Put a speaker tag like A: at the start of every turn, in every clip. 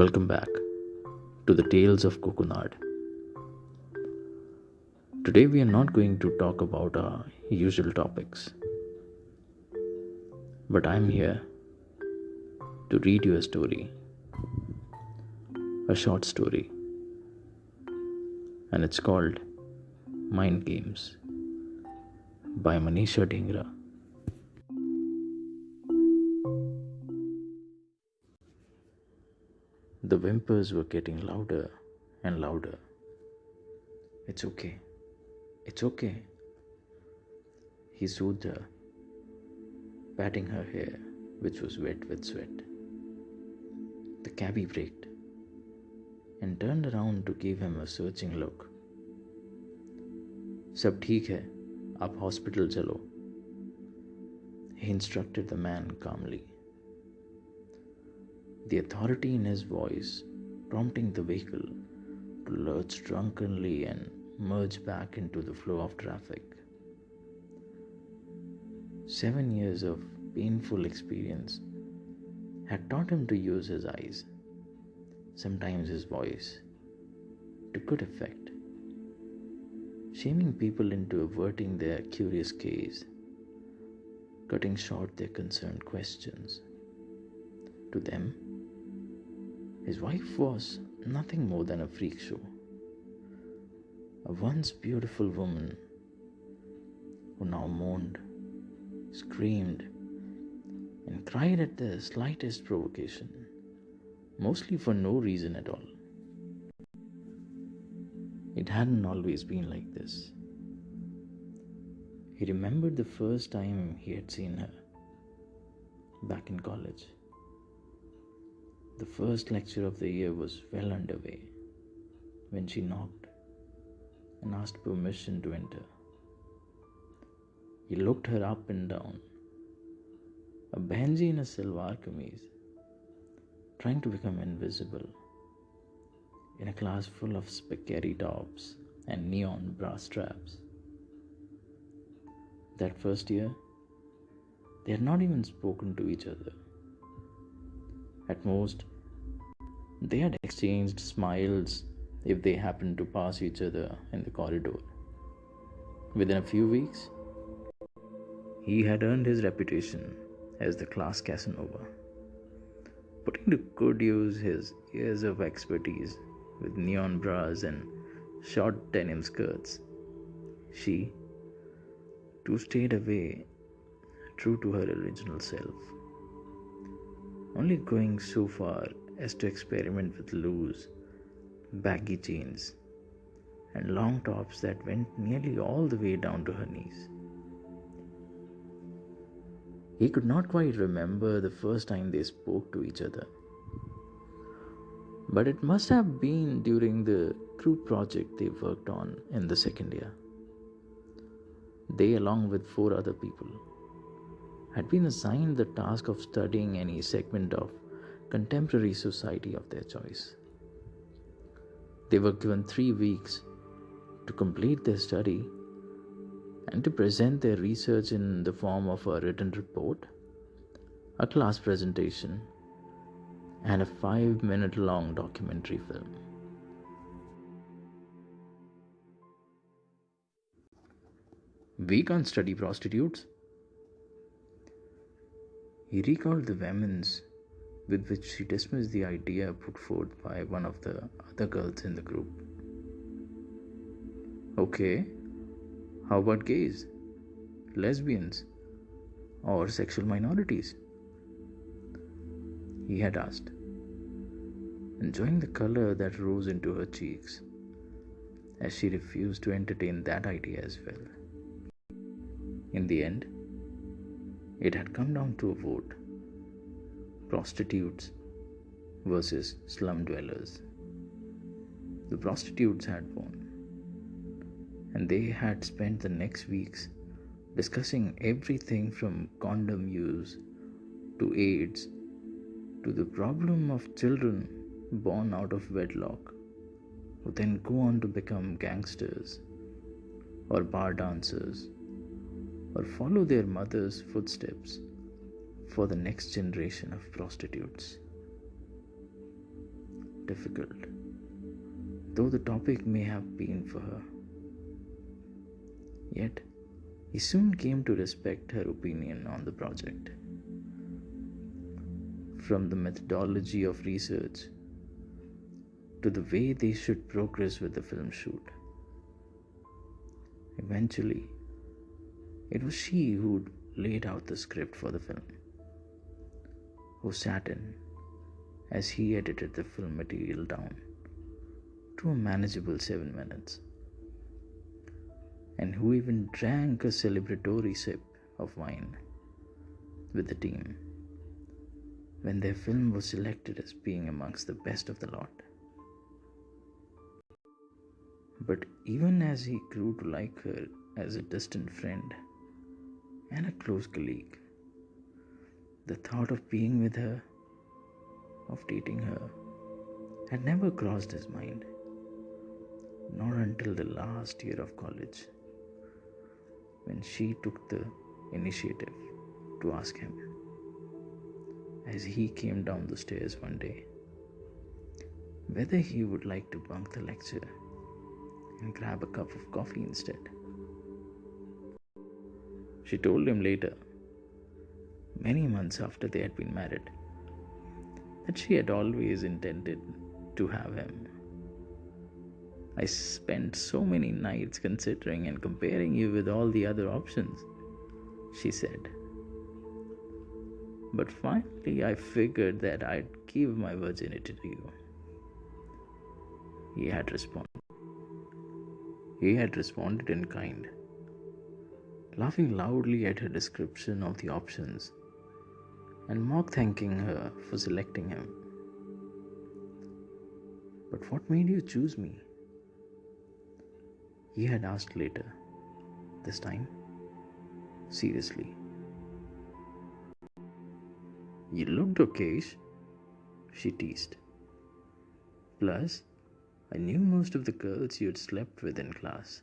A: Welcome back to the Tales of Coconut. Today we are not going to talk about our usual topics, but I'm here to read you a story, a short story, and it's called Mindgames by Manisha Dhingra. The whimpers were getting louder and louder. It's okay. It's okay. He soothed her, patting her hair, which was wet with sweat. The cabbie braked and turned around to give him a searching look. सब ठीक है, आप hospital चलो, he instructed the man calmly. The authority in his voice prompting the vehicle to lurch drunkenly and merge back into the flow of traffic. 7 years of painful experience had taught him to use his eyes, sometimes his voice, to good effect, shaming people into averting their curious gaze, cutting short their concerned questions. To them, his wife was nothing more than a freak show, a once beautiful woman who now moaned, screamed, and cried at the slightest provocation, mostly for no reason at all. It hadn't always been like this. He remembered the first time he had seen her, back in college. The first lecture of the year was well underway when she knocked and asked permission to enter. He looked her up and down, a Benji in a salwar kameez, trying to become invisible in a class full of spaghetti tops and neon bra straps. That first year, they had not even spoken to each other. At most, they had exchanged smiles if they happened to pass each other in the corridor. Within a few weeks, he had earned his reputation as the class Casanova, putting to good use his years of expertise with neon bras and short denim skirts. She, too, stayed away, true to her original self, only going so far as to experiment with loose, baggy jeans and long tops that went nearly all the way down to her knees. He could not quite remember the first time they spoke to each other, but it must have been during the group project they worked on in the second year. They, along with 4 other people, had been assigned the task of studying any segment of contemporary society of their choice. They were given 3 weeks to complete their study and to present their research in the form of a written report, a class presentation, and a 5-minute long documentary film. We can't study prostitutes. He recalled the vehemence with which she dismissed the idea put forth by one of the other girls in the group. Okay, how about gays, lesbians, or sexual minorities? He had asked, enjoying the color that rose into her cheeks as she refused to entertain that idea as well. In the end, it had come down to a vote: prostitutes versus slum dwellers. The prostitutes had won, and they had spent the next weeks discussing everything from condom use to AIDS to the problem of children born out of wedlock who then go on to become gangsters or bar dancers or follow their mother's footsteps for the next generation of prostitutes. difficult, though the topic may have been for her. Yet, he soon came to respect her opinion on the project. From the methodology of research to the way they should progress with the film shoot. Eventually, it was she who laid out the script for the film, who sat in as he edited the film material down to a manageable 7 minutes, and who even drank a celebratory sip of wine with the team when their film was selected as being amongst the best of the lot. But even as he grew to like her as a distant friend and a close colleague, the thought of being with her, of dating her, had never crossed his mind, not until the last year of college, when she took the initiative to ask him, as he came down the stairs one day, whether he would like to bunk the lecture and grab a cup of coffee instead. She told him later, many months after they had been married, that she had always intended to have him. I spent so many nights considering and comparing you with all the other options, she said. But finally I figured that I'd give my virginity to you. He had responded. He had responded in kind, laughing loudly at her description of the options and mock thanking her for selecting him. But what made you choose me? He had asked later, this time seriously. You looked okayish, she teased. Plus, I knew most of the girls you had slept with in class,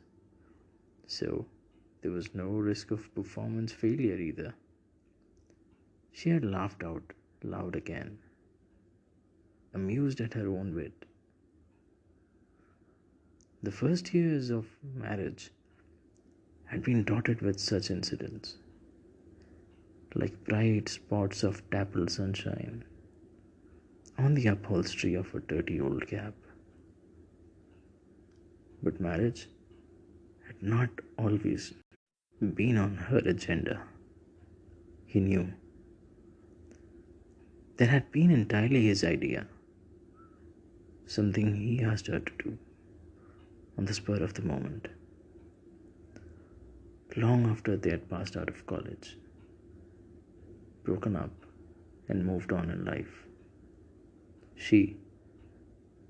A: so there was no risk of performance failure either. She had laughed out loud again, amused at her own wit. The first years of marriage had been dotted with such incidents, like bright spots of dappled sunshine on the upholstery of a dirty old cab. But marriage had not always been on her agenda. He knew that had been entirely his idea, something he asked her to do on the spur of the moment, long after they had passed out of college, broken up, and moved on in life. She,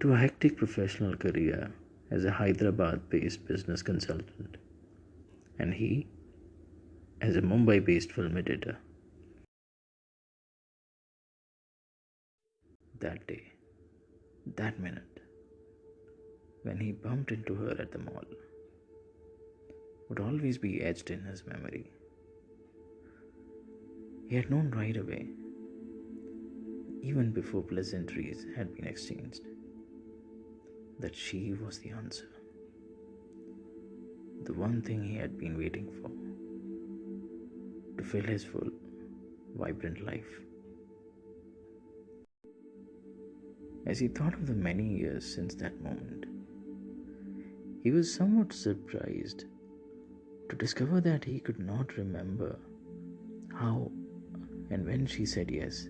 A: to a hectic professional career as a Hyderabad-based business consultant, and he as a Mumbai-based film editor. That day, that minute, when he bumped into her at the mall, would always be etched in his memory. He had known right away, even before pleasantries had been exchanged, that she was the answer. The one thing he had been waiting for, to fill his full, vibrant life. As he thought of the many years since that moment, he was somewhat surprised to discover that he could not remember how and when she said yes.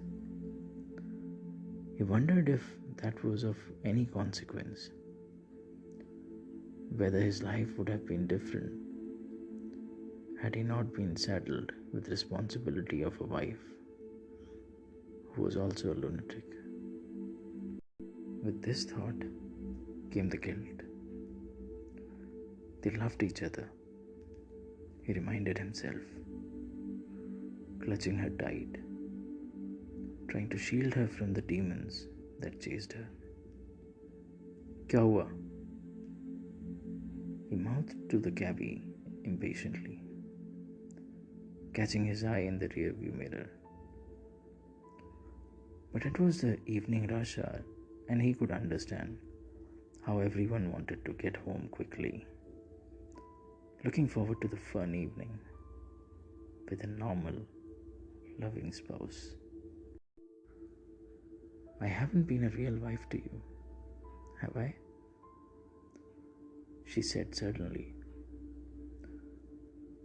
A: He wondered if that was of any consequence, whether his life would have been different had he not been saddled with the responsibility of a wife who was also a lunatic. With this thought came the guilt. They loved each other, he reminded himself, clutching her tight, trying to shield her from the demons that chased her. Kya hua? He mouthed to the cabbie impatiently, catching his eye in the rearview mirror. But it was the evening rush hour, and he could understand how everyone wanted to get home quickly, looking forward to the fun evening with a normal, loving spouse. I haven't been a real wife to you, have I? She said suddenly,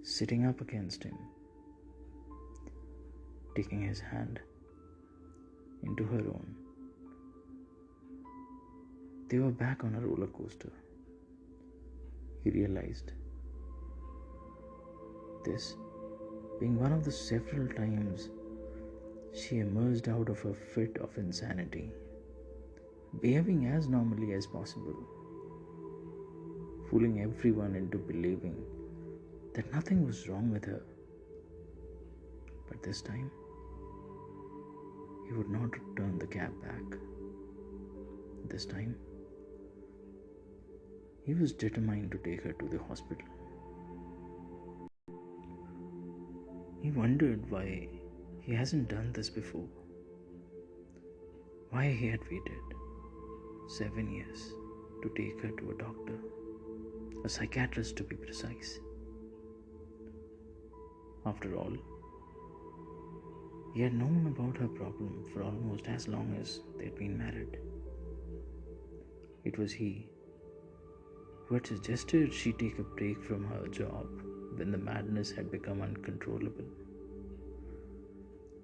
A: sitting up against him, taking his hand into her own. They were back on a roller coaster. He realized this being one of the several times she emerged out of a fit of insanity, behaving as normally as possible, fooling everyone into believing that nothing was wrong with her. But this time, he would not turn the cab back. This time, he was determined to take her to the hospital. He wondered why he hasn't done this before. Why he had waited 7 years to take her to a doctor, a psychiatrist to be precise. After all, he had known about her problem for almost as long as they'd been married. It was he who had suggested she take a break from her job when the madness had become uncontrollable.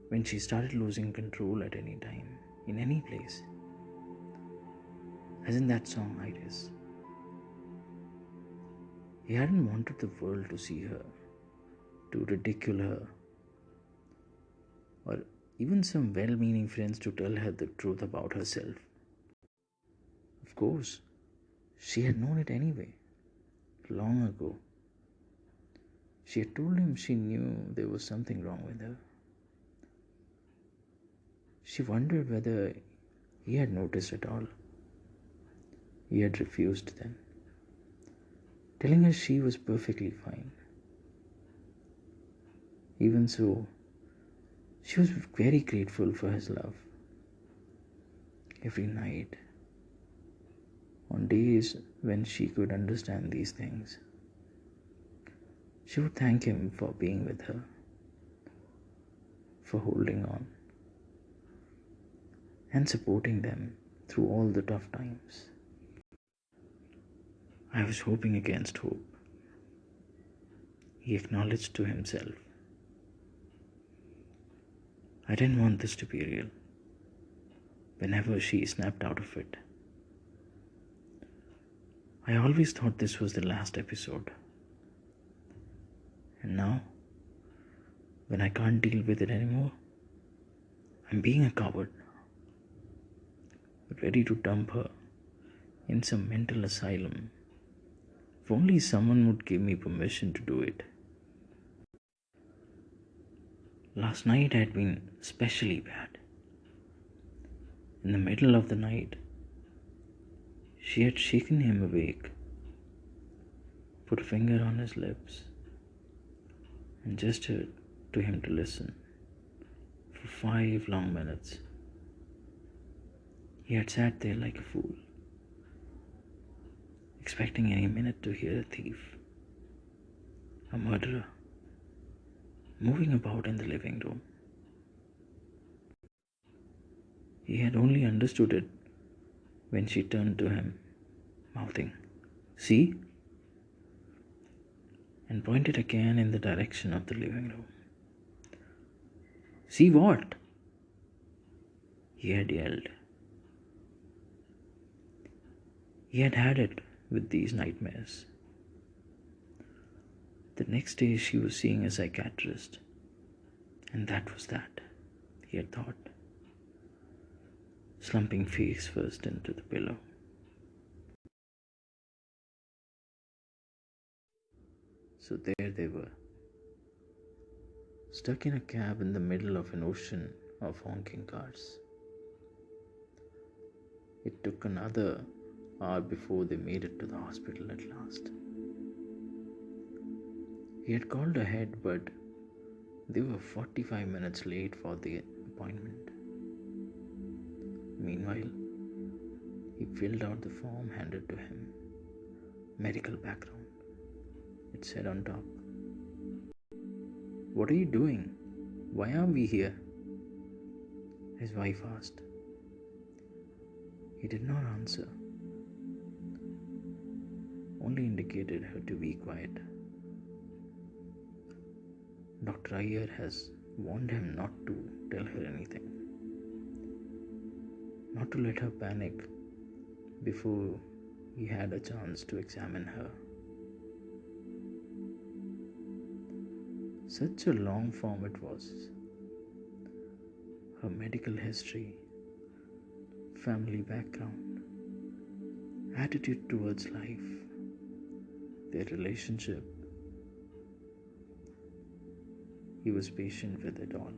A: When she started losing control at any time, in any place. As in that song, Iris. He hadn't wanted the world to see her, to ridicule her, or even some well-meaning friends to tell her the truth about herself. Of course, she had known it anyway, long ago. She had told him she knew there was something wrong with her. She wondered whether he had noticed at all. He had refused then, telling her she was perfectly fine. Even so, she was very grateful for his love. Every night, on days when she could understand these things, she would thank him for being with her, for holding on, and supporting them through all the tough times. I was hoping against hope, he acknowledged to himself. I didn't want this to be real. Whenever she snapped out of it, I always thought this was the last episode. And now, when I can't deal with it anymore, I'm being a coward, ready to dump her in some mental asylum. If only someone would give me permission to do it. Last night had been especially bad. In the middle of the night, she had shaken him awake, put a finger on his lips, and gestured to him to listen for 5 long minutes. He had sat there like a fool, expecting any minute to hear a thief, a murderer, moving about in the living room. He had only understood it when she turned to him, mouthing, "See?" and pointed again in the direction of the living room. "See what?" he had yelled. He had had it with these nightmares. The next day she was seeing a psychiatrist, and that was that, he had thought, slumping face first into the pillow. So there they were, stuck in a cab in the middle of an ocean of honking cars. It took another hour before they made it to the hospital at last. He had called ahead, but they were 45 minutes late for the appointment. Meanwhile, He filled out the form handed to him. Medical background, it said on top. What are you doing? Why are we here? His wife asked. He did not answer, only indicated her to be quiet. Dr. Iyer has warned him not to tell her anything, not to let her panic before he had a chance to examine her. Such a long form it was. Her medical history, family background, attitude towards life, their relationship. He was patient with it all.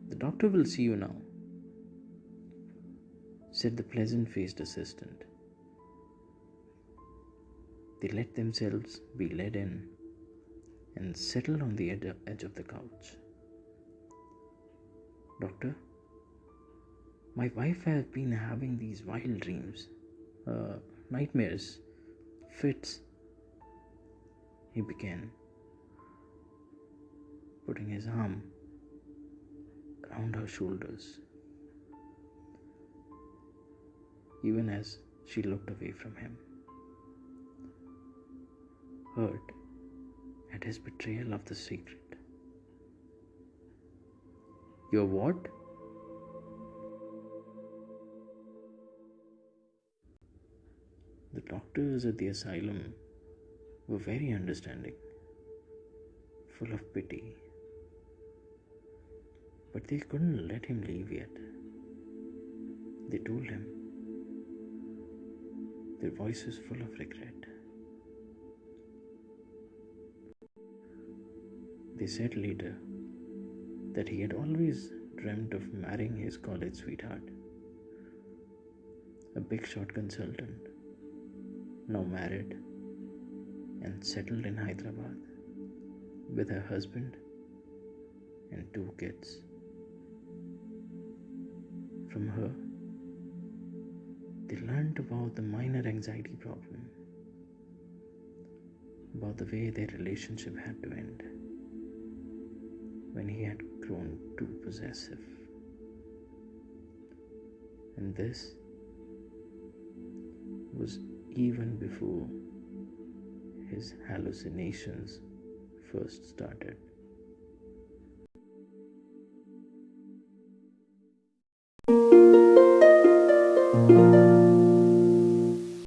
A: The doctor will see you now, said the pleasant-faced assistant. They let themselves be led in and settled on the edge of the couch. Doctor, my wife has been having these wild dreams, nightmares, fits. He began, putting his arm around her shoulders, even as she looked away from him, hurt at his betrayal of the secret. Your what? The doctors at the asylum were very understanding, full of pity, but they couldn't let him leave yet. They told him, their voices full of regret. They said later that he had always dreamt of marrying his college sweetheart, a big shot consultant, now married and settled in Hyderabad with her husband and 2 kids. From her, they learned about the minor anxiety problem, about the way their relationship had to end when he had grown too possessive. And this was even before his hallucinations first started.